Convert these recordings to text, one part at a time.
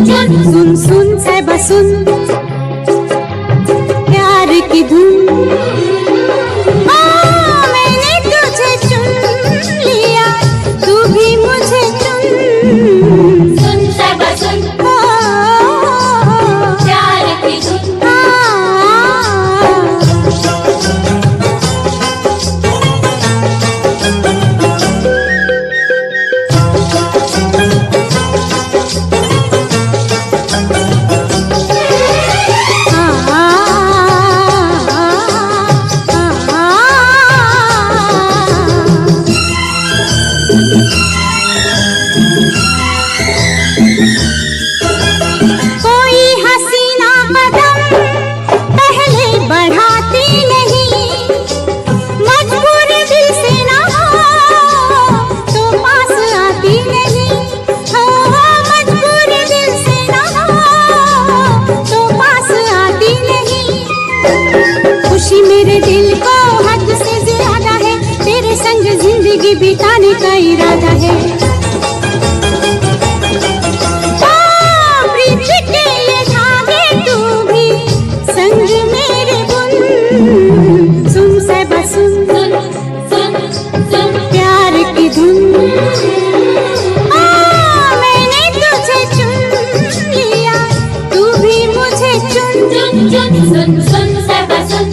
सुन सुन साहिबा सुन प्यार की धुन। मैंने तुझे चुन लिया, तू भी मुझे चुन। सुन साहिबा सुन प्यार की धुन। मेरे दिल को हद से ज्यादा है, तेरे संग जिंदगी बिताने का इरादा है। प्रीत के ये धागे तू भी संग मेरे बुन। सुन साहिबा सुन प्यार की धुन। मैंने तुझे चुन लिया, तू भी मुझे चुन। सुन साहिबा सुन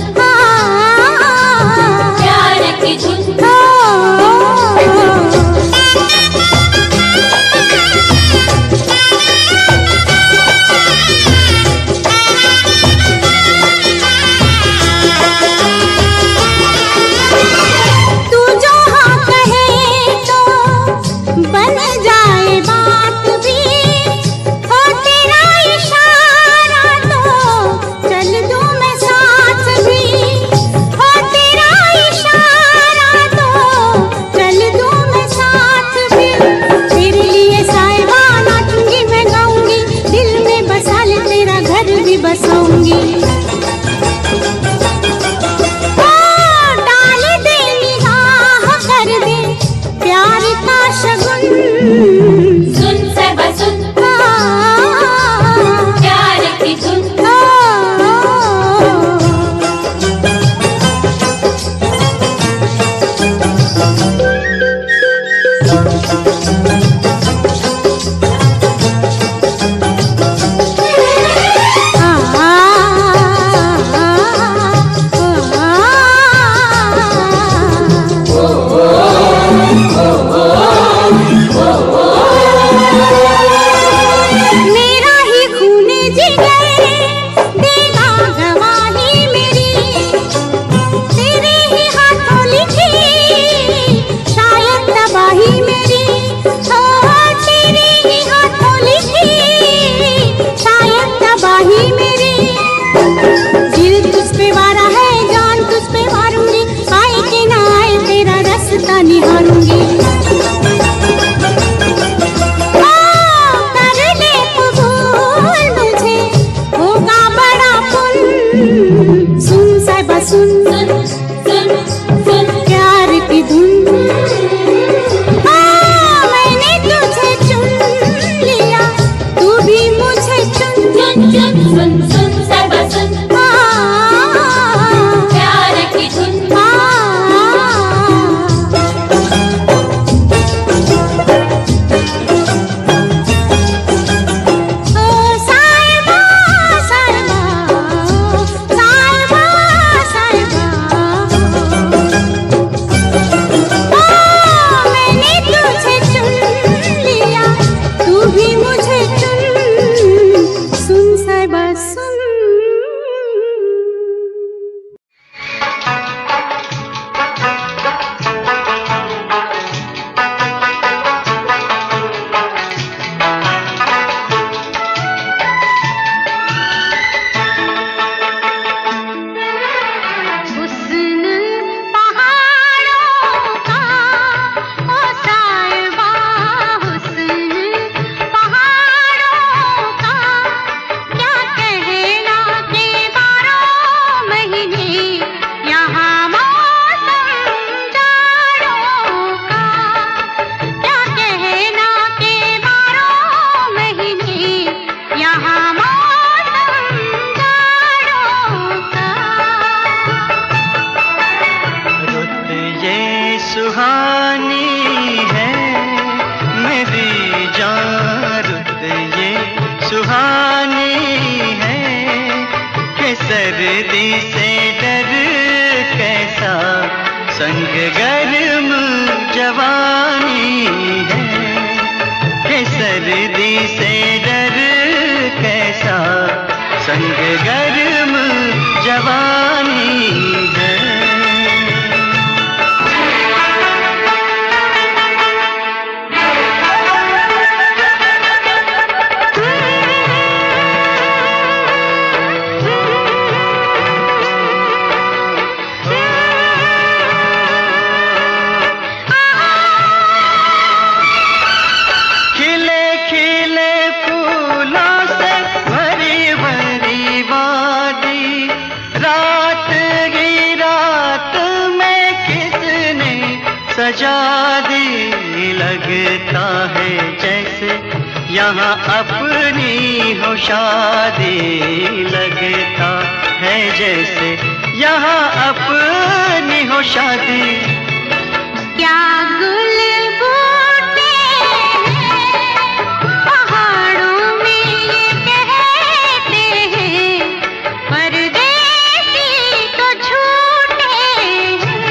सुध ये सुहानी है कि सर्दी से डर कैसा, संग गर्म जवानी है कि सर्दी से डर कैसा, संग गर्म जवानी है। सजा दी लगता है जैसे यहाँ अपनी हो शादी, लगता है जैसे यहाँ अपनी हो शादी। क्या गुल बूटे हैं पहाड़ों में ये कहते हैं, परदेसी तो झूठे हैं।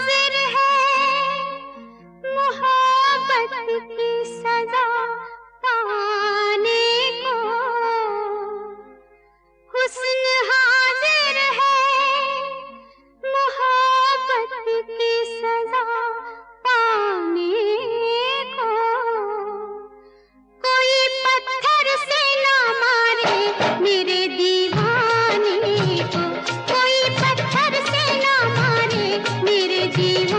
हाजिर है मोहब्बत की सजा पाने को, हुस्न हाजिर है मोहब्बत की सजा पाने को। कोई पत्थर से ना मारे मेरे दीवाने को, कोई पत्थर से ना मारे मेरे जीवन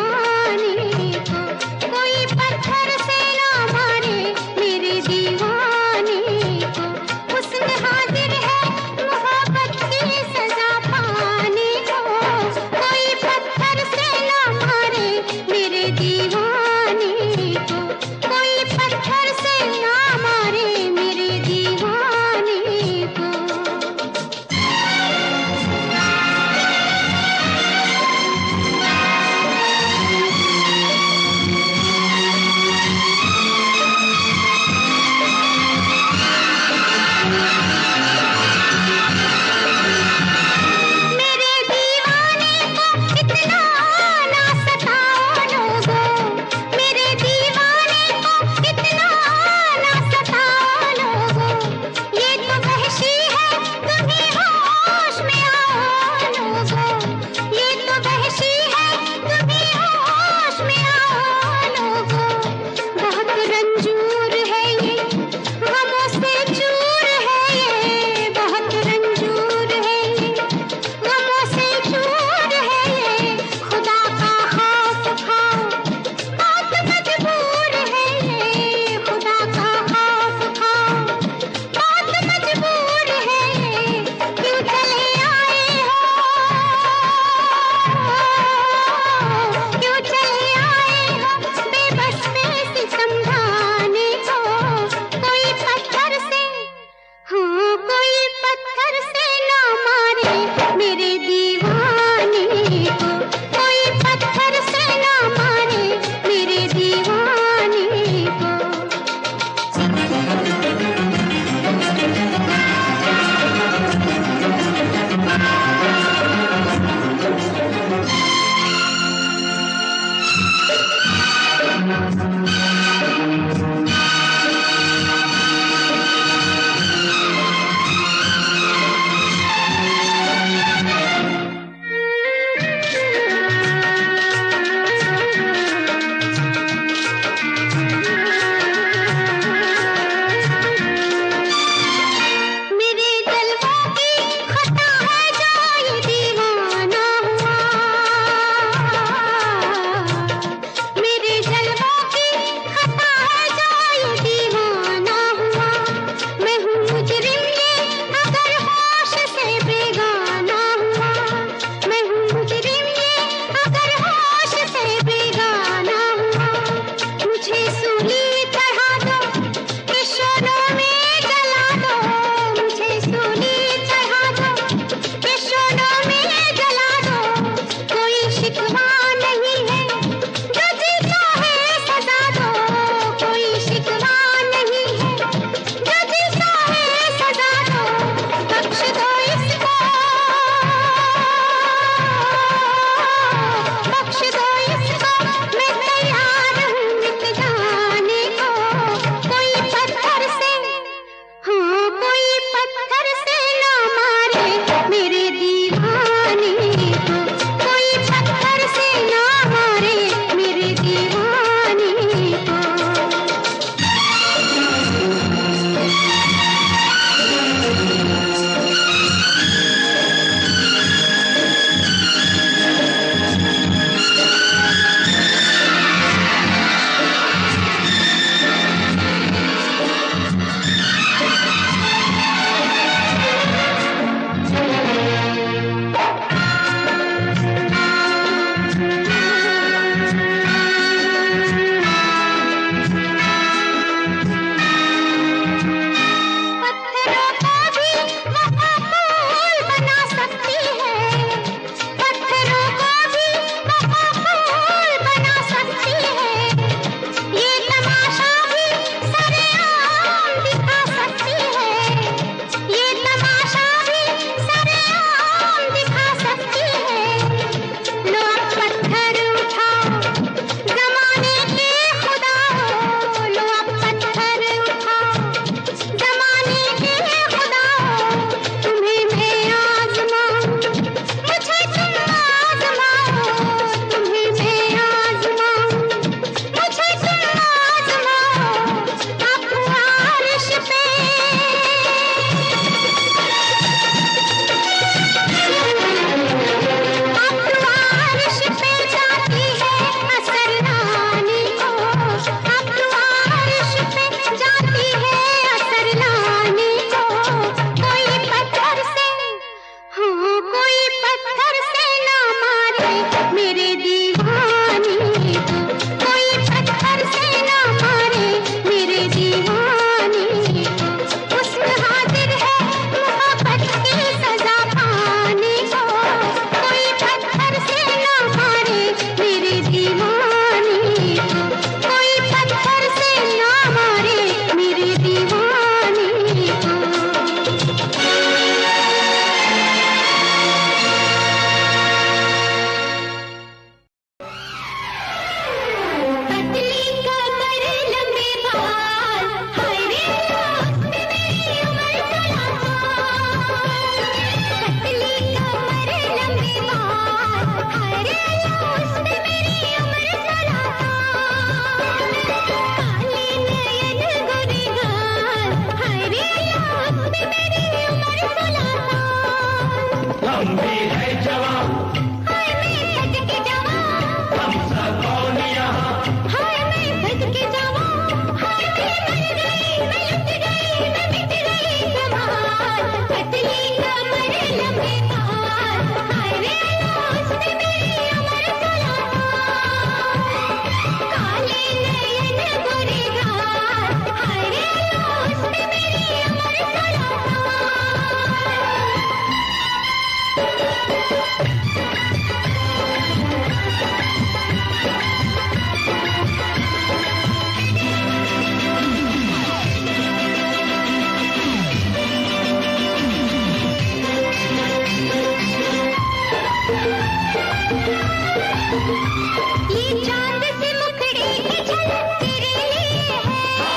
ये चांद से मुखड़े की झलक तेरे लिए है,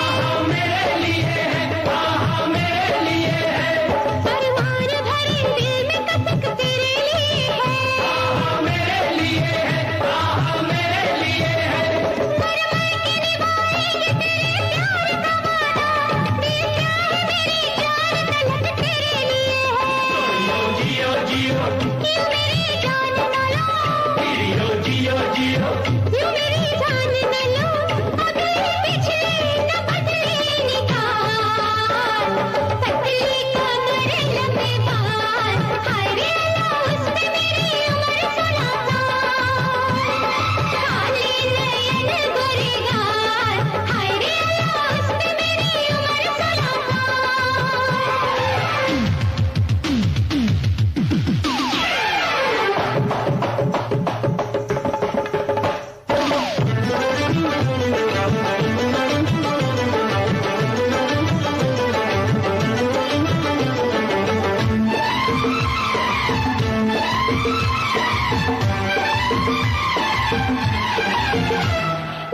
मेरे लिए है, मेरे लिए है। अरमान भरे दिल में कसक तेरे लिए है, मेरे लिए है, मेरे लिए है। मर के निभाएंगे तेरे प्यार का वादा, दिल क्या है मेरी जान तलक तेरे लिए है। जियो जियो जियो मेरी जान ना लो, जियो जियो यूं मेरी जान न लो, अगले पिछले न बदले निकाल, पतली कमर लंबे बाल, हाय रे अल्लाह उस पे मेरी उम्र 16 साल। काले नयन गोरे गाल, हाय रे अल्लाह उस पे मेरी उम्र 16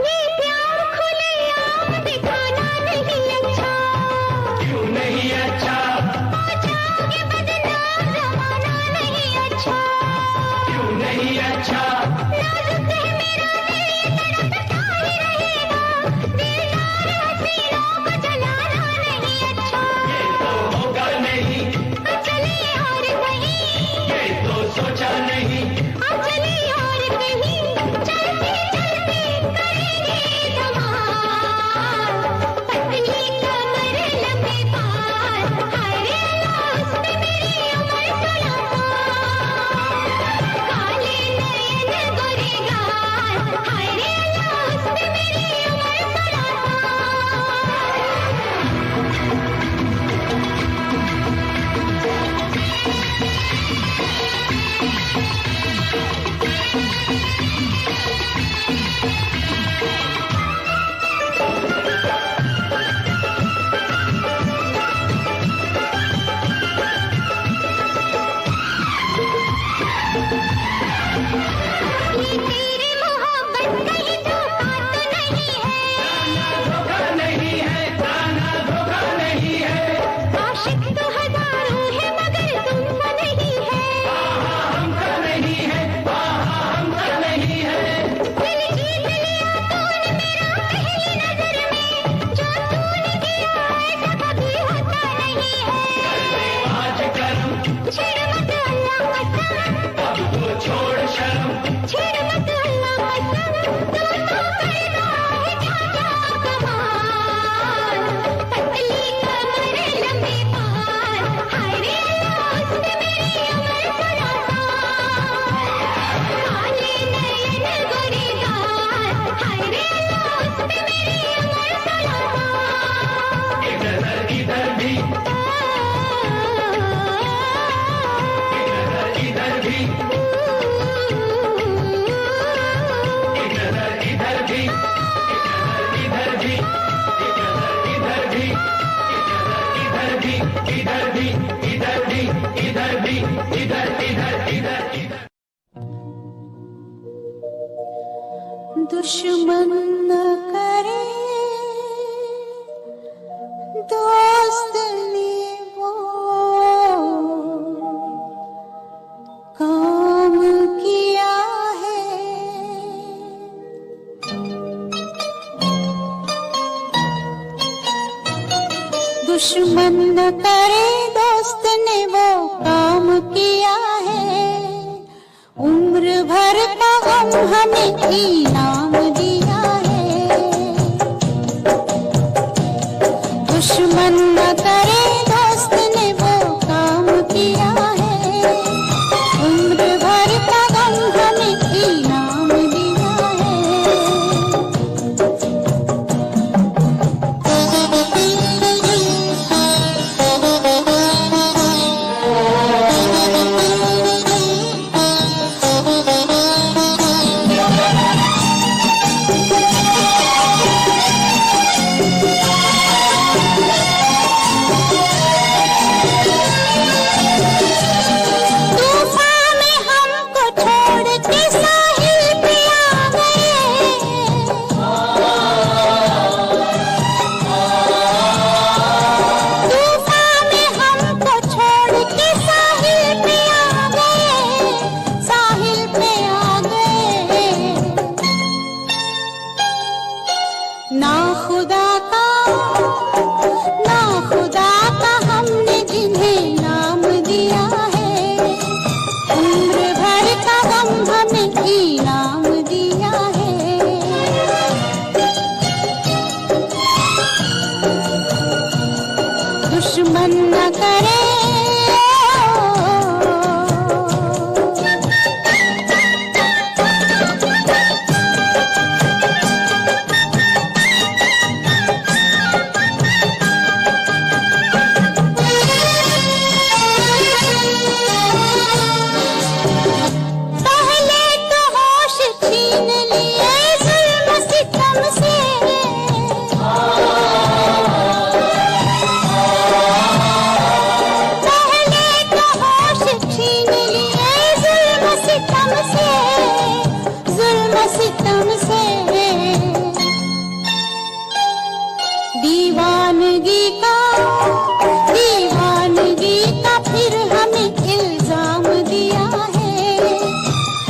ये प्यार खुलेआम दिखाना नहीं अच्छा, क्यों नहीं अच्छा? हो जाओगे बदनाम जमाना नहीं अच्छा, क्यों नहीं अच्छा? नाजुक है मेरा दिल ये तड़पता ही रहेगा, दिलदार हसीनों को जलाना नहीं अच्छा। ये तो होगा नहीं, चले और कहीं, ये तो सोचा नहीं, चले और कहीं, चलते चलते करेंगे धमाल, पतली कमर लंबे बाल, हाय रे अल्लाह उस पे मेरी उम्र 16 साल। काले नयन गोरे गाल, हाय रे अल्लाह उस पे मेरी उम्र 16 ये तेरी मोहब्बत कहीं धोखा तो नहीं है, धोखा नहीं है, धोखा नहीं है। आशिक तो हजारों है मगर तुमसा नहीं है, हमसा नहीं है, हमसा नहीं है। दिल जीत लिया तूने मेरा पहली नजर में, जो तूने किया ऐसा कभी होता नहीं है। आज करम छेड़ मत अल्लाह कसम, अब तो छोड़ शर्म, छेड़ मत अल्लाह कसम, तू तो करता है क्या क्या कमाल, पतली कमर लंबे बाल, हाय रे अल्लाह उस पे मेरी उम्र 16 साल। काले नयन गोरे गाल, हाय रे अल्लाह उस पे मेरी उम्र 16 साल। इधर इधर भी, इधर भी, इधर भी, इधर भी, इधर भी, इधर भी, इधर भी, इधर भी, इधर भी, इधर इधर इधर। दुश्मन न करे दोस्त ने वो काम किया है, दुश्मन न करे दोस्त ने वो काम किया है, उम्र भर का गम हमें इनाम दिया है। दुश्मन न करे दोस्त ने वो काम किया है, उम्र भर का गम हमें इनाम दिया है। छीन लिए जुल्म सितम से। पहले तो होश छीन लिए जुल्म सितम से, जुल्म सितम से। दीवानगी का फिर हमें इल्जाम दिया है।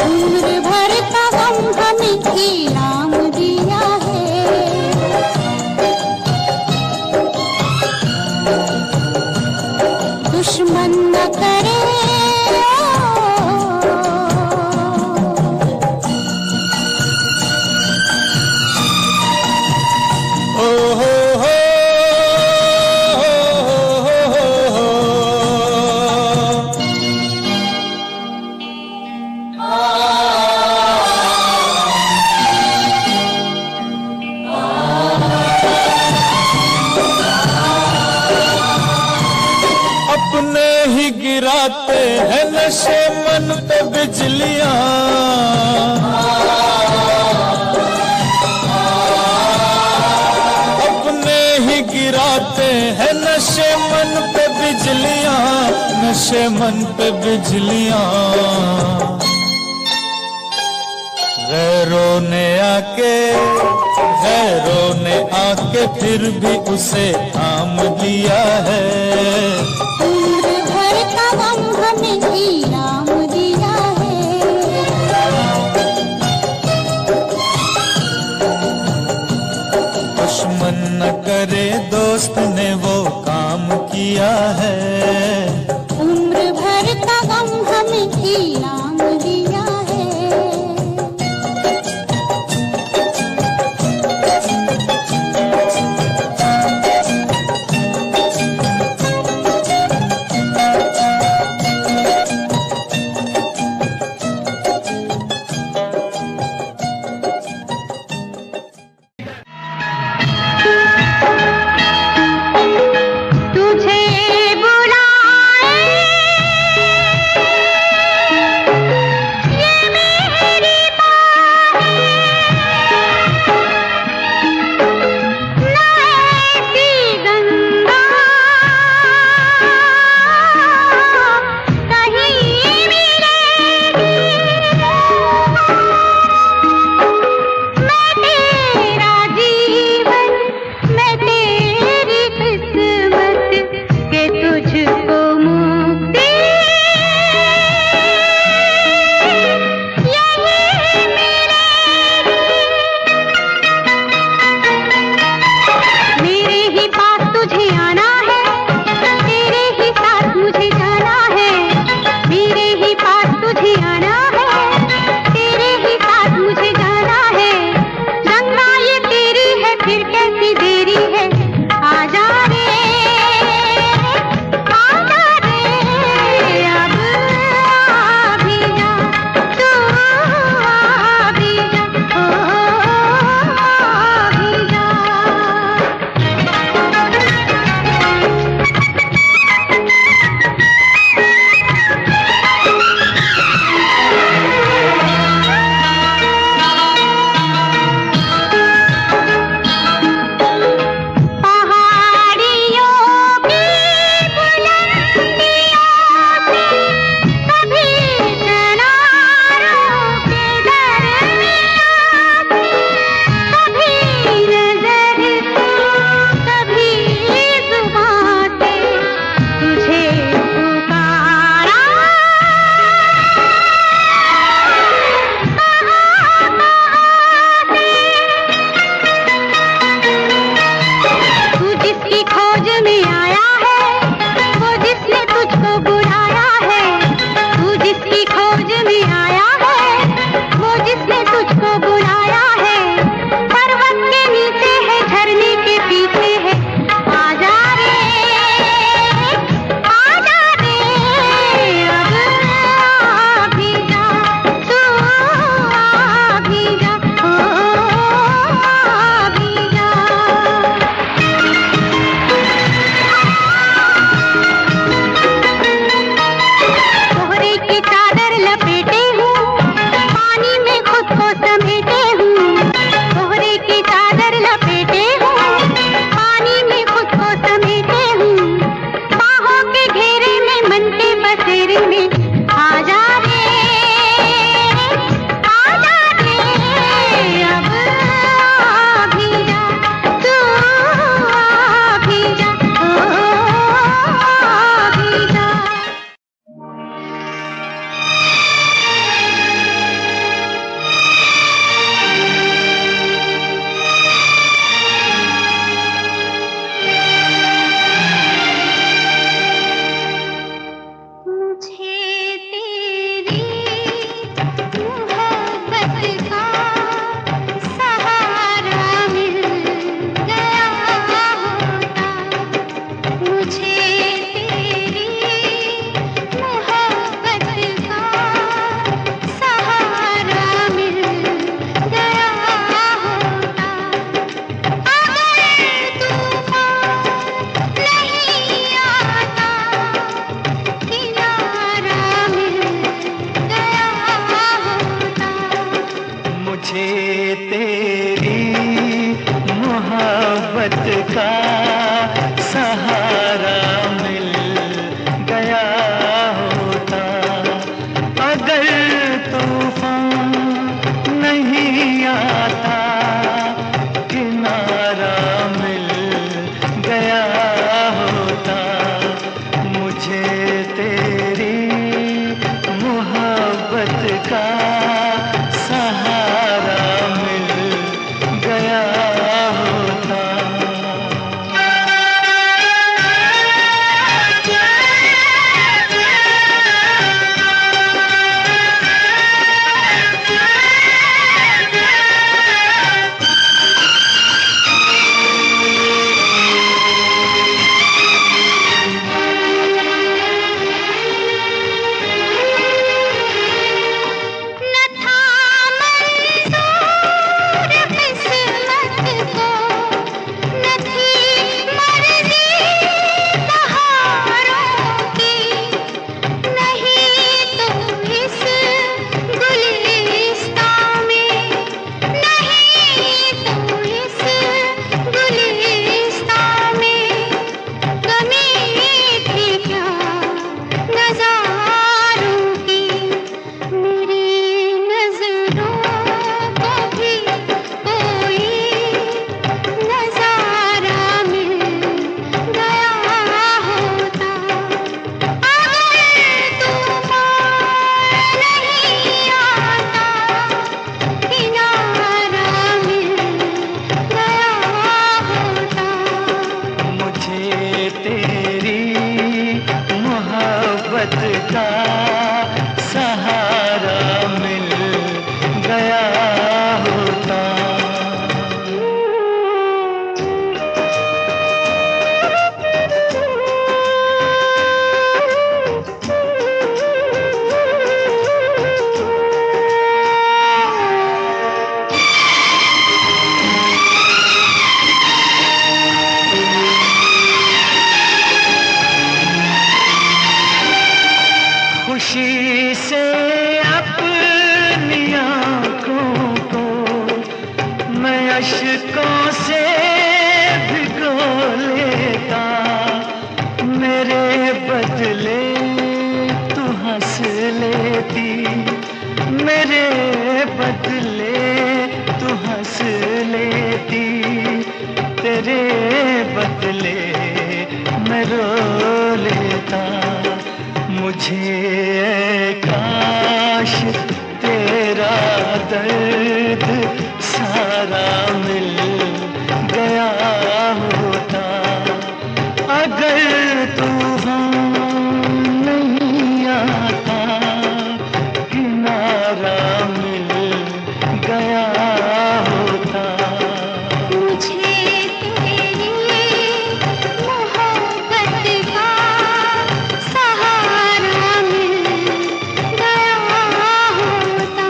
उम्र भर का गम हमें इनाम दिया है। दुश्मन न करे गिराते हैं नशे मन पे बिजलियां। अपने ही गिराते हैं नशे मन पे बिजलियां, नशे मन पे बिजलियां। गैरों ने आके फिर भी उसे थाम लिया है। उम्र भर का गम हमें इनाम दिया है। दुश्मन न करे दोस्त ने वो काम किया है। उम्र भर का गम हमें इनाम दिया है। तुझे बुला तेरी मोहब्बत का सहारा मिल गया होता, अगर तूफान नहीं आता, किनारा मिल गया होता, मुझे तेरी मोहब्बत का सहारा मिल गया होता। न था मंजूर किस्मत को, न थी मर्जी बहारों की, नहीं तो इस गुलिस्तां में, नहीं तो इस गुलिस्तां में कमी थी क्या नज़ारों की। मेरी नज़रों को भी कोई नज़ारा मिल गया होता, अगर तूफान नहीं आता, किनारा मिल गया होता। मुझे तेरी मोहब्बत का सहारा मिल गया होता। खुशी से अपनी आँखों को मैं अश्कों से भिगो लेता, मेरे बदले तू हंस लेती, मेरे बदले तू हंस लेती, तेरे बदले मैं रो लेता। मुझे काश तेरा दर्द सारा मिल गया होता, अगर तूफान नहीं आता, किनारा मिल गया होता। मुझे तेरी मोहब्बत का सहारा मिल गया होता।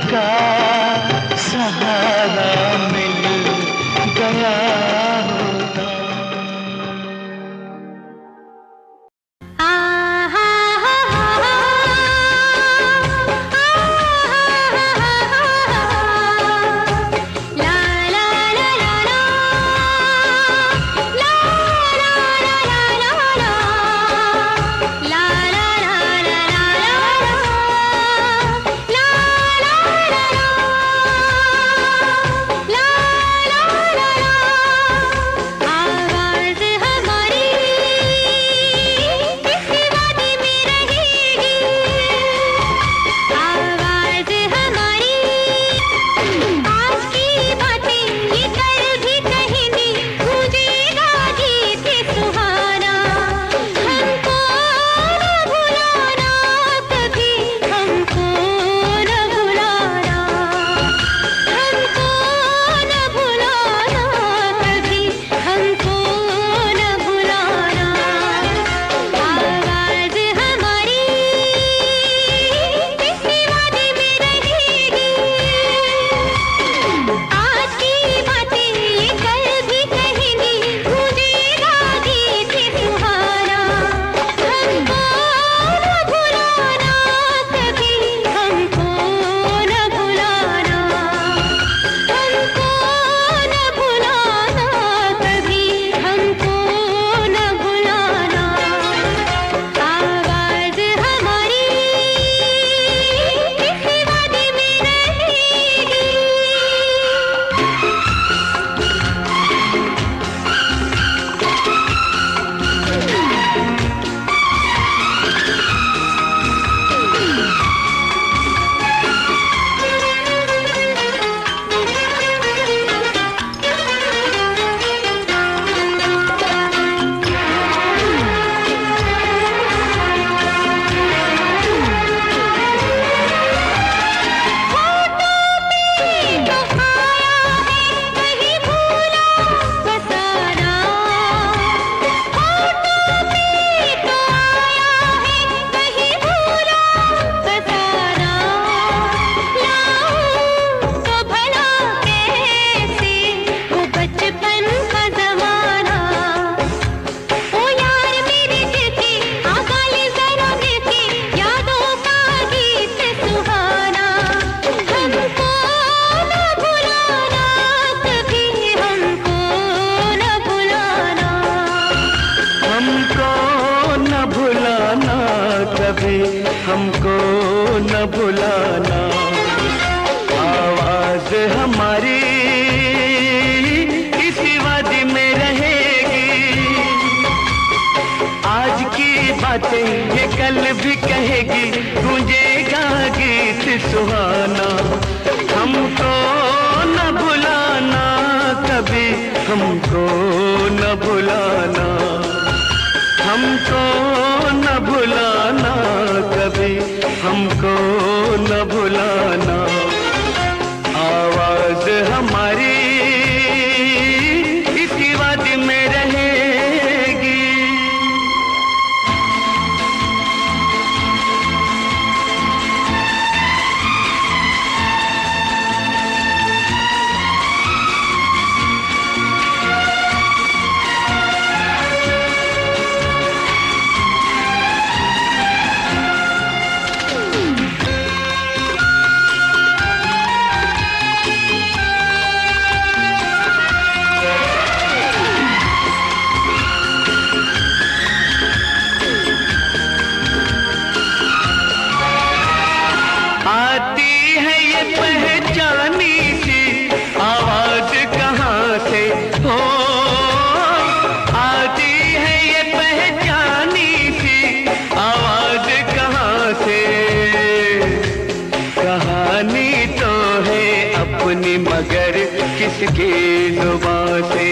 का सहारा मिल गया होगा। आ हा हा हा रहेगी, गूंजेगा गीत सुहाना। हमको न भुलाना कभी, हमको न भुलाना, हमको न भुलाना कभी, हमको न भुलाना। आवाज हमारी इसी वादी में रहेगी। मगर किसकी जुबां से?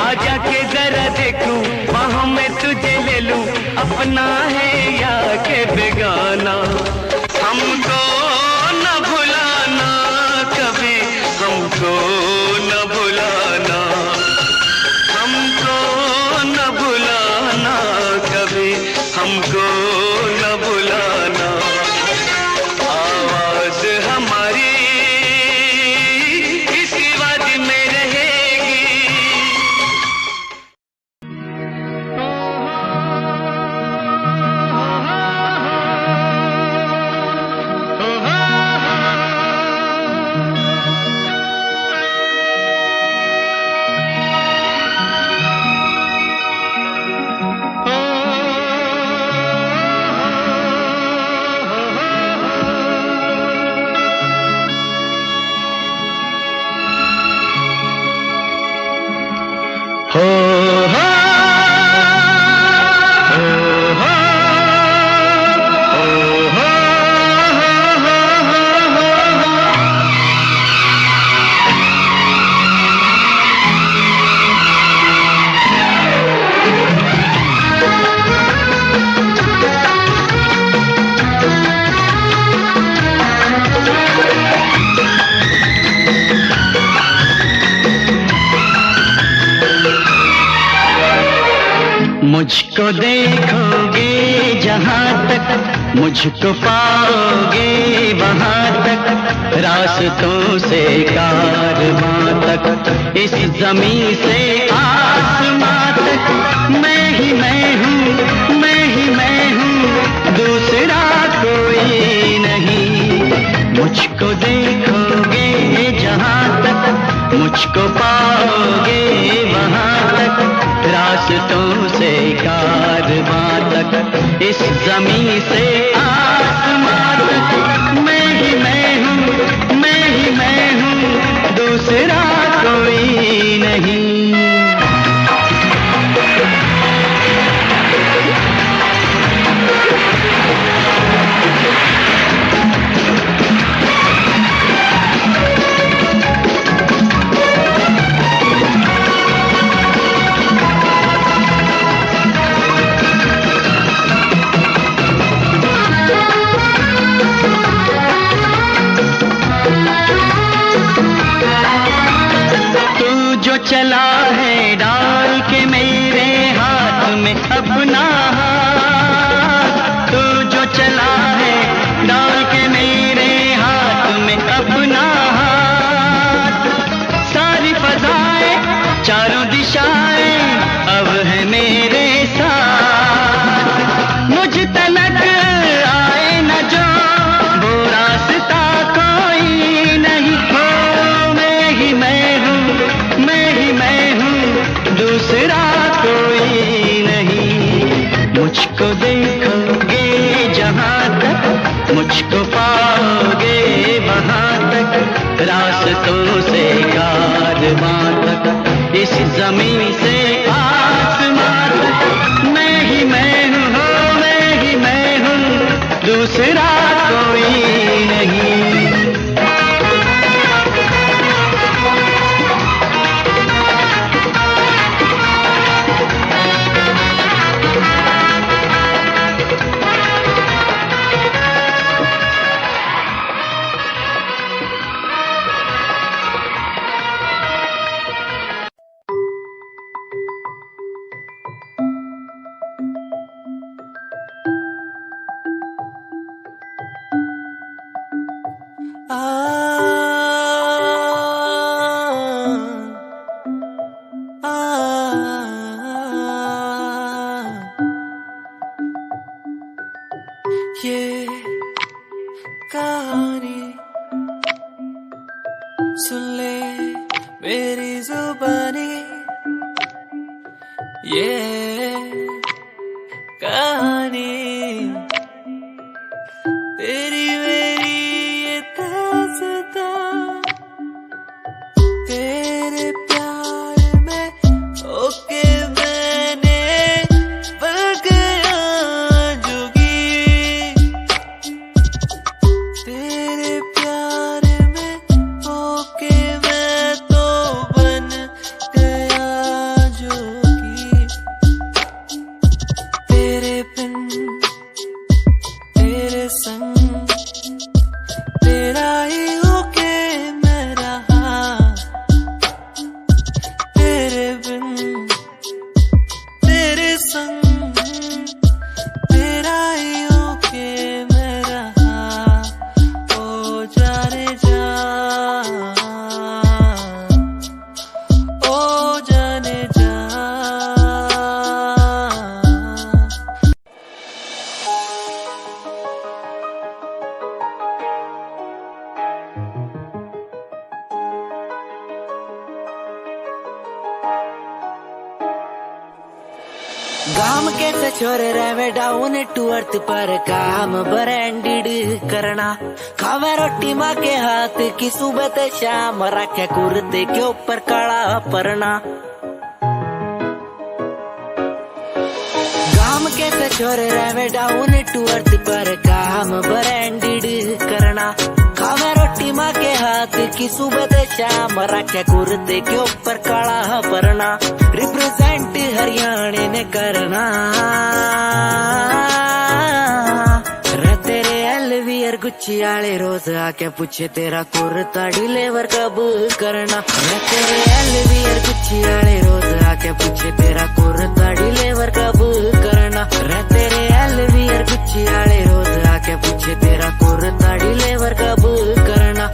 आजा के जरा देखूं, बाहों में तुझे ले लूं, अपना है या के बेगाना। हमको न भुलाना कभी, हमको न भुलाना, हमको न भुलाना कभी, हमको न भुलाना। आवाज हमारी मुझको देखोगे जहाँ तक, मुझको पाओगे वहाँ तक, रास्तों से कारवां तक, इस जमीन से आसमां तक, मैं ही मैं हूँ, मैं ही मैं हूँ, दूसरा कोई नहीं। मुझको देखोगे जहाँ तक, मुझको पाओगे वहाँ तक, रास्तों से कारवां तक, इस जमीन से आसमां तक, मैं ही मैं हूँ, मैं ही मैं हूँ, दूसरा कोई नहीं। चला है डाल के मेरे हाथ में अपना हाथ, तू जो चला है डाल के मेरे हाथ में अपना हाथ, सारी फजाएं चारों दिशाएं अब है मेरे साथ, मुझ तलक आए न जो वो रास्ता कोई नहीं। हो मैं ही मैं हूँ, मैं ही मैं हूँ, दूसरा कोई नहीं। मुझको देखोगे जहाँ तक, मुझको पाओगे वहाँ तक, रास्तों से कारवां तक, इस जमीन से आसमां तक, मैं ही मैं हूँ, मैं ही मैं ये कहानी सुन ले मेरी जुबानी, ये कहानी तेरी मेरी ये दास्तां, तेरे प्यार में ओके मैंने बन गया जोगी, तेरे प्यार में ओके मैं तो बन गया जोगी, तेरे बिन तेरे संग तेरा ही होके मैं रहा, तेरे बिन तेरे संग तेरा ही होके मैं रहा, ओ जाने जा, ओ जाने जा। गाम कैसे छोरे रहे डाउन टू अर्थ पर काम ब्रांडेड करना, खावे रोटी माँ के हाथ की सुबह ते शाम, रखे कुर्ते के ऊपर काला परना। गाम कैसे छोरे रहे डाउन टू अर्थ पर काम ब्रांडेड करना, खावे रोटी माँ के हाथ की सुबह ते शाम, रखे कुर्ते के ऊपर काला परना। रिप्रेजेंट हरियाणा ने करना, रे तेरे एलवीआर गुच्ची आले रोज आके पूछे तेरा कुर्ता डिलीवर कब करना, रे तेरे एलवीआर गुच्ची आले रोज आके पूछे तेरा कुर्ता डिलीवर कब करना, रे तेरे एलवीआर गुच्ची आले रोज आके पूछे तेरा कुर्ता डिलीवर कब करना।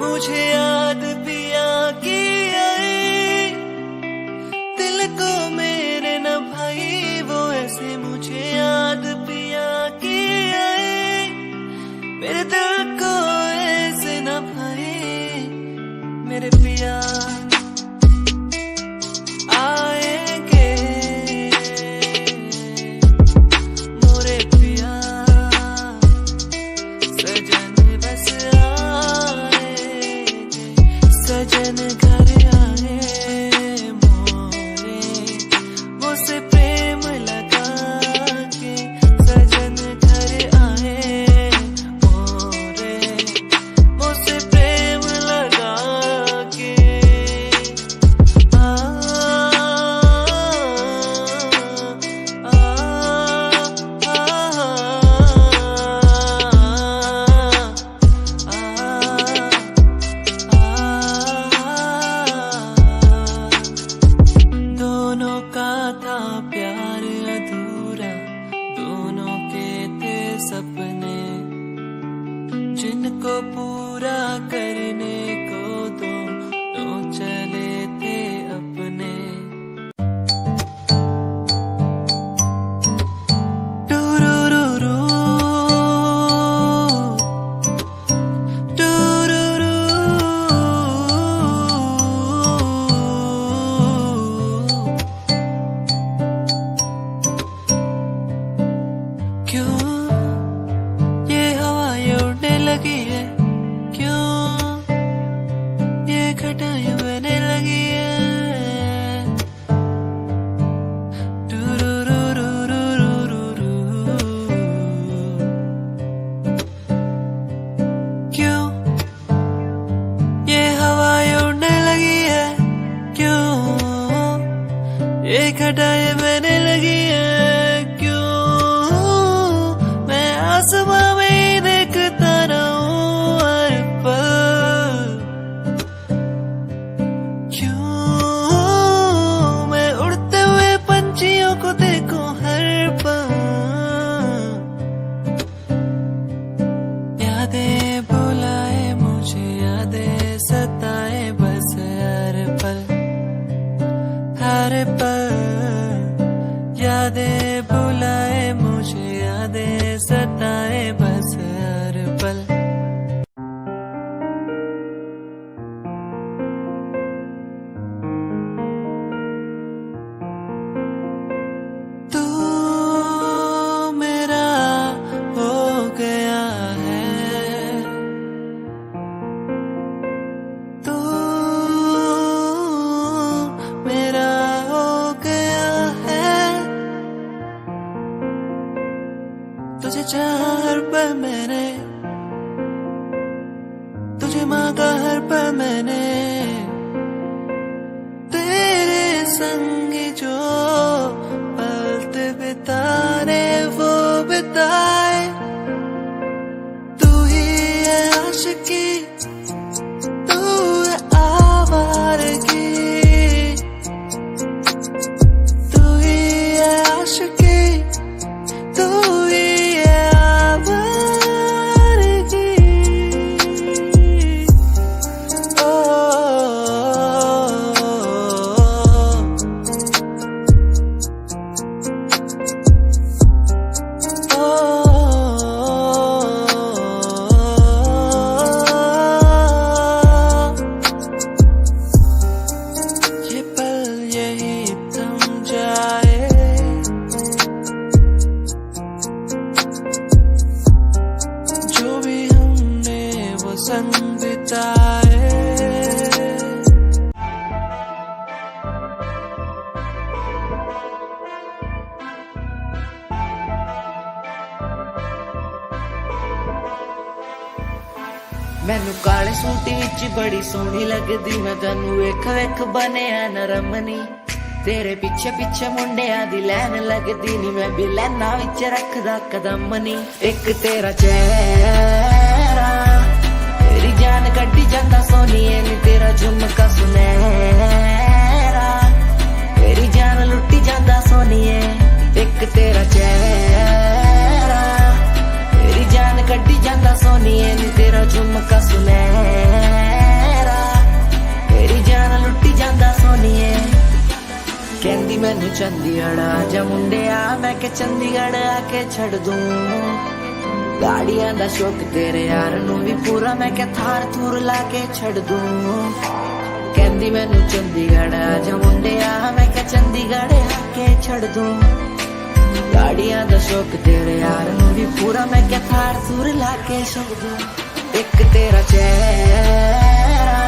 मुझे याद पिया की आई, दिल को मेरे न भाई वो ऐसे, मुझे याद पिया की आई, मेरे दिल को ऐसे न भाई, मेरे पिया आएंगे, मोरे पिया सजन बस सजन घर आए मोरे, मुझसे प्रेम लगा के सजन घर आए मोरे, मुझसे प्रेम लगा के। आ, आ, दोनों का था प्यार अधूरा, दोनों के थे सपने, जिनको पूरा करने को दोनों चले थे अपने। टूरूरूरू, टूरूरू, क्यों ये हवाएं उड़ने लगी है, क्यों ये घटाएं बहने लगी है। टूरूरूरूरूरू, क्यों ये हवाएं घटाए मैंने लगी है क्यों मैं आसमां में देखता रहूं हर पल क्यों मैं उड़ते हुए पंछियों को देखूं हर पल यादें बुलाए मुझे यादें सताए बस हर पल यादें बुलाए मुझे यादें सताए बस हर पल तू मेरा हो गया है तू मेरा हो गया है तुझे चाहा हर पल मैंने तुझे मांगा हर पल मैंने तेरे संग जो पल बिताने वो बिताए तू ही है आशिकी तू है आवारगी तू ही है आशिकी तू ही है आवारगी ओ ये पल यही थम जाए जो भी हमने वो संग बिताए मैनू काले सूट विच बड़ी सोहनी लगदी मैं तैनू वेख वेख बनिया नरमनी तेरे पीछे पीछे मुंडिया दी लैन लगदी नी मैं भी लैना विच रखदा कदम नी एक तेरा चेहरा तेरी जान कड्डी जांदा सोनिए नी तेरा झुमका सुनहरा तेरी जान लुट्टी जांदा सोनिए एक तेरा चेहरा तेरी जान कड्डी जांदा सोनिए नी तेरा झुमका सुनहरा तेरी जान लुट्टी जांदा सोनिए कहंदी मैनू चंडीगढ़ आजा मुंडिया मैं के चंडीगढ़ आके छड़ दूं गाड़ियां दा शौक तेरे यार नू भी पूरा मैं के थार थूर लाके छड़ दूं कहंदी मैनू चंडीगढ़ आजा मुंडिया मैं के चंडीगढ़ आके छड़ दूं गाड़ियां दा शौक तेरे यार नू भी पूरा मैं के थार थूर लाके छड़ दूं एक तेरा चेहरा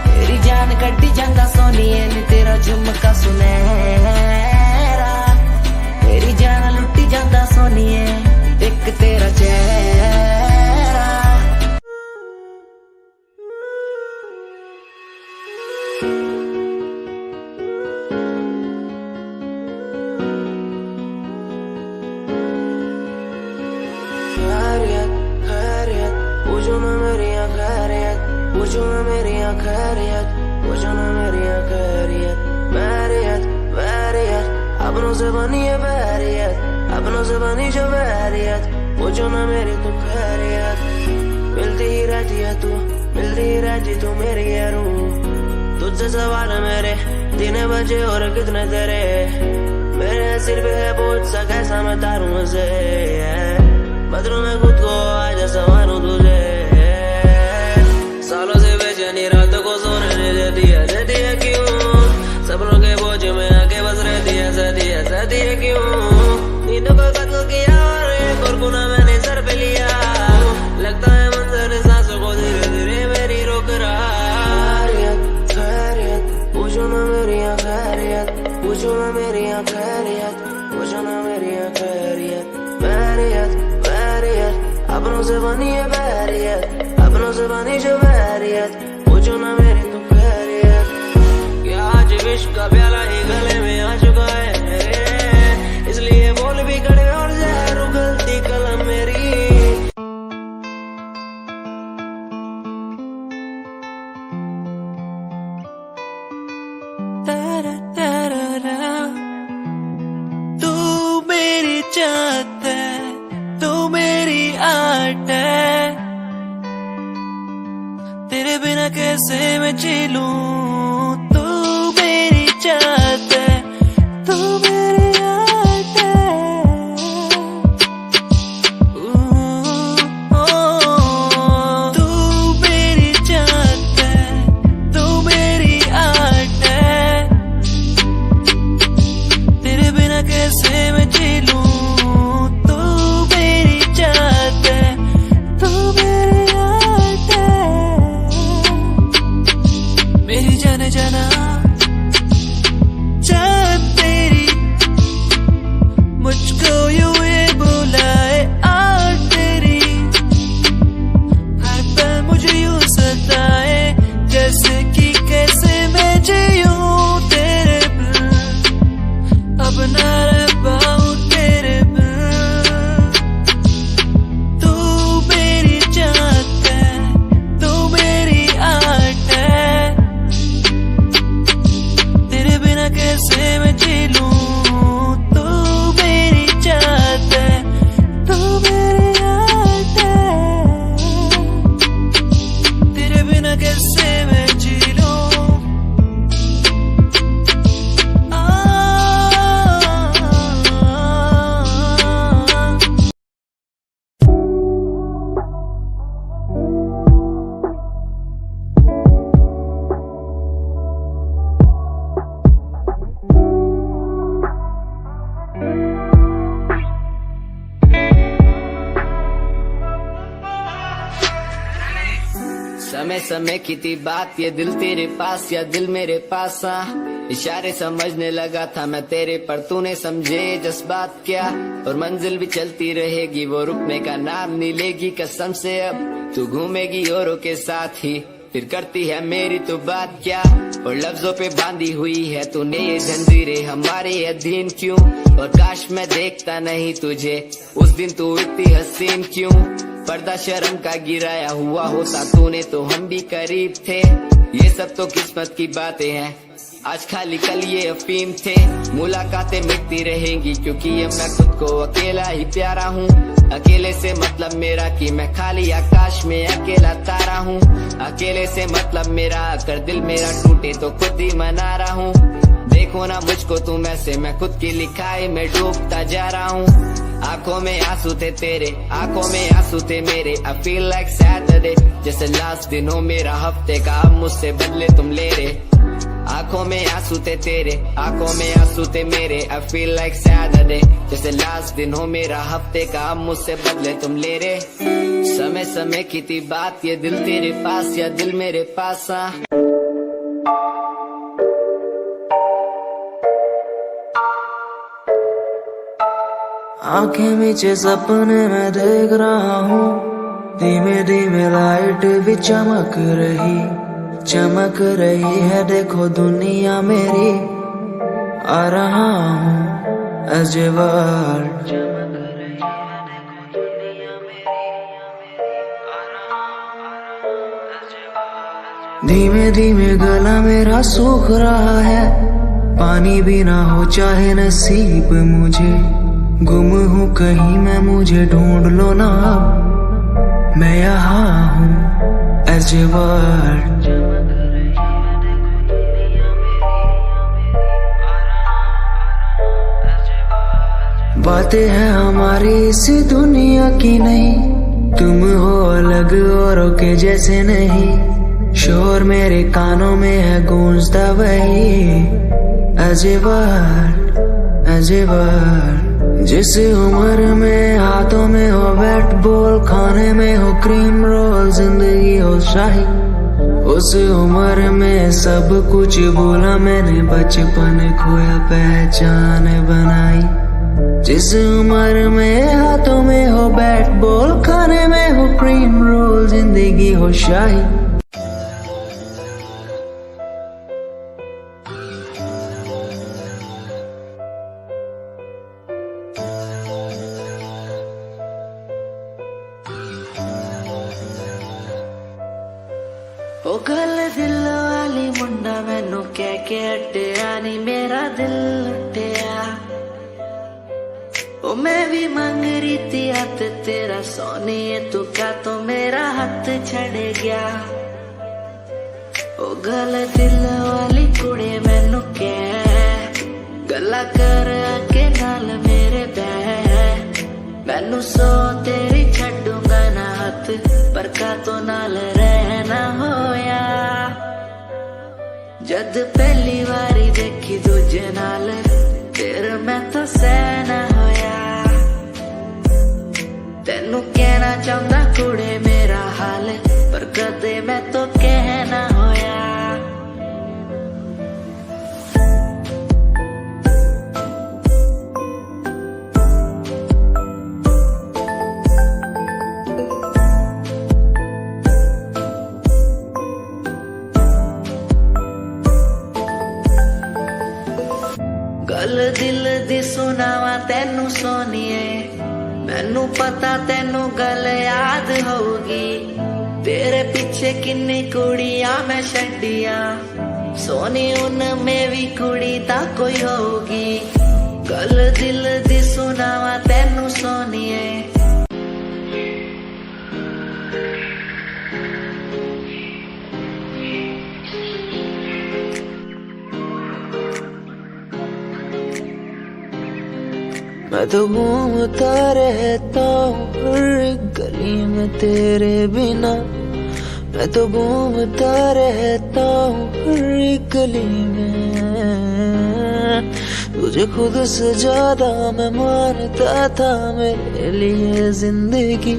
तेरी जान कड्डी जांदा सोनिए नी तेरा झुमका सुनहरा तेरी जान लुट्टी जांदा सोनिए एक तेरा चेहरा खैरियत खैरियत पूछो ना मेरी खैरियत पूछो ना मेरी खैरियत पूछो ना मेरी खैरियत बैरियत बैरियत अपनों से बनी है बैरियत अपनों से बनी जो बैरियत पूछो ना मेरी तू खैरियत मिलती ही रहती है तू मिलती ही रहती तू मेरी है रूह तुझसे सवाल है मेरे दिन बजे और कितने तेरे मेरे सिर पे है बोझ सा कैसा मैं तारूं उसे बदलूं मैं खुद को आज संवारूं तुझे सालों से बेचैनी रात को सोने नहीं देती है क्यों सपनों के बोझ में आके बस रहती है क्यों नींदों को कत्ल किया और एक और गुना मैंने सर पे लिया लगता है मंजर सांसों को धीरे धीरे मेरी रोक रहा खैरियत पूछो ना मेरी खैरियत पूछो ना मेरी खैरियत पूछो ना मेरी खैरियत बैरियत बैरियत अपनों से बनी है बैरियत अपनों से बनी जो बैरियत पूछो ना मेरी तू खैरियत क्या आज विश्व का प्याला ही गले में आ चुका है कैसे मैं जी लूं, तू मेरी चाहत है, तू मेरी आदत है। तू मेरी चाहत है, तू मेरी आदत है। तेरे बिना कैसे मैं जी लूं, तू मेरी चाहत है, तू मेरी आदत है। मेरी जाने जाना चाहत तेरी, मुझको यूं ये बुलाए आज तेरी। हर पल मुझे यूं सताए, जैसे कि कैसे मैं जीऊं तेरे बिन, अब ना रह पाऊं तेरे बिन। तू मेरी चाहत है, तू मेरी आदत है। तेरे बिना कैसे मैं जी लूं, तू मेरी चाहत है, तू मेरी आदत है। तेरे बिना कैसे मैं जी लूं। समय समय की थी बात, ये दिल तेरे पास या दिल मेरे पास। इशारे समझने लगा था मैं तेरे, पर तूने समझे जज्बात क्या। और मंजिल भी चलती रहेगी, वो रुकने का नाम नहीं लेगी कसम से। अब तू घूमेगी औरों के साथ ही, फिर करती है मेरी तो बात क्या। और लफ्जों पे बांधी हुई है तूने ये जंजीरें, हमारे अधीन क्यों। और काश मैं देखता नहीं तुझे उस दिन, तू इतनी हसीन क्यों। पर्दा शर्म का गिराया हुआ होता तूने तो हम भी करीब थे। ये सब तो किस्मत की बातें हैं, आज खाली कल ये अफीम थे। मुलाकातें मिटती रहेंगी क्योंकि ये मैं खुद को अकेला ही प्यारा हूँ। अकेले से मतलब मेरा कि मैं खाली आकाश में अकेला तारा हूँ। अकेले से मतलब मेरा अगर दिल मेरा टूटे तो खुद ही मना रहा हूँ। देखो ना मुझको तुम ऐसे, मैं खुद की लिखाई में डूबता जा रहा हूँ। आंखों में आंसू थे तेरे, आंखों में आंसू थे मेरे। I feel like Saturday, जैसे लास्ट दिन हो मेरा हफ्ते का, अब मुझसे बदले तुम ले रहे। आंखों में आंसू थे तेरे, आंखों में आंसू थे मेरे। I feel like Saturday, जैसे लास्ट दिन हो मेरा हफ्ते का, अब मुझसे बदले तुम ले रहे। समय समय की थी बात, ये दिल तेरे पास या दिल मेरे पास। आंखें मीचे सपने मैं देख रहा हूँ, धीमे धीमे लाइट भी चमक रही है। देखो दुनिया मेरी, आ रहा हूँ अजवार। धीमे धीमे गला मेरा सूख रहा है, पानी भी ना हो चाहे नसीब मुझे। गुम हूँ कहीं मैं, मुझे ढूंढ लो ना, मैं यहाँ हूँ अजवार। बातें हैं हमारी इस दुनिया की नहीं, तुम हो अलग औरों के जैसे नहीं। शोर मेरे कानों में है गूंजता वही अजवार अजवार। जिस उम्र में हाथों में हो बैट बॉल, खाने में हो क्रीम रोल, जिंदगी हो शाही, उस उम्र में सब कुछ भूला मैंने, बचपन खोया पहचान बनाई। जिस उम्र में हाथों में हो बैट बॉल, खाने में हो क्रीम रोल, जिंदगी हो शाही। ओ गल दिल वाली मुंडा मैनू कह के हटिया नी, मेरा दिल हटिया। ओ मैं भी मंग रही थी हाथ तेरा सोनिए, तू क्या तो मेरा हाथ छड़ गया। ओ गल दिल वाली कुड़े मैनू कह गल्ला कर के नाल मेरे बह मैनू सो तेरी छड्डूंगा ना हथ पर का तो नाल रहना होया जद पहली बारी देखी दूजे नाल तेरे मैं तो सहना होया तेनू कहना चाहता कुड़े मेरा हाल पर कदे मैं तो कहना होया गल दिल दी सुनावा तेनू सोनिए मैनू पता तेनू गल याद होगी तेरे पीछे किन्नी कुड़ियां मैं छड्डियां सोनी उनमें भी कुड़ी ता कोई होगी गल दिल दी सुनावा तेनू सोनिए मैं तो घूमता रहता हूँ हर गली में तेरे बिना मैं तो घूमता रहता हूँ हर गली में तुझे खुद से ज्यादा मैं मानता था मेरे लिए जिंदगी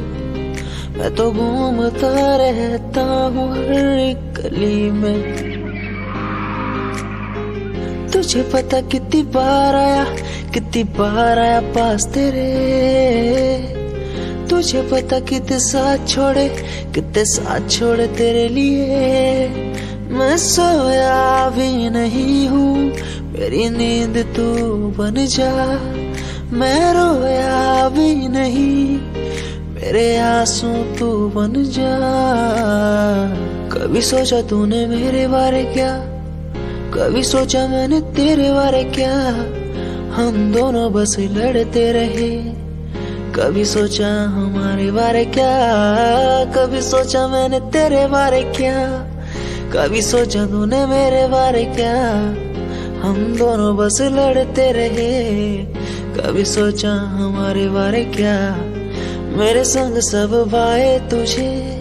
मैं तो घूमता रहता हूँ हर गली में तुझे पता कितनी बार आया पास तेरे तुझे पता कितने साथ छोड़े तेरे लिए मैं सोया भी नहीं हूँ मेरी नींद तू बन जा मैं रोया भी नहीं मेरे आंसू तू बन जा कभी सोचा तूने मेरे बारे क्या कभी सोचा मैंने तेरे बारे क्या हम दोनों बस लड़ते रहे कभी सोचा हमारे बारे क्या कभी सोचा मैंने तेरे बारे क्या कभी सोचा तूने मेरे बारे क्या हम दोनों बस लड़ते रहे कभी सोचा हमारे बारे क्या मेरे संग सब बाए तुझे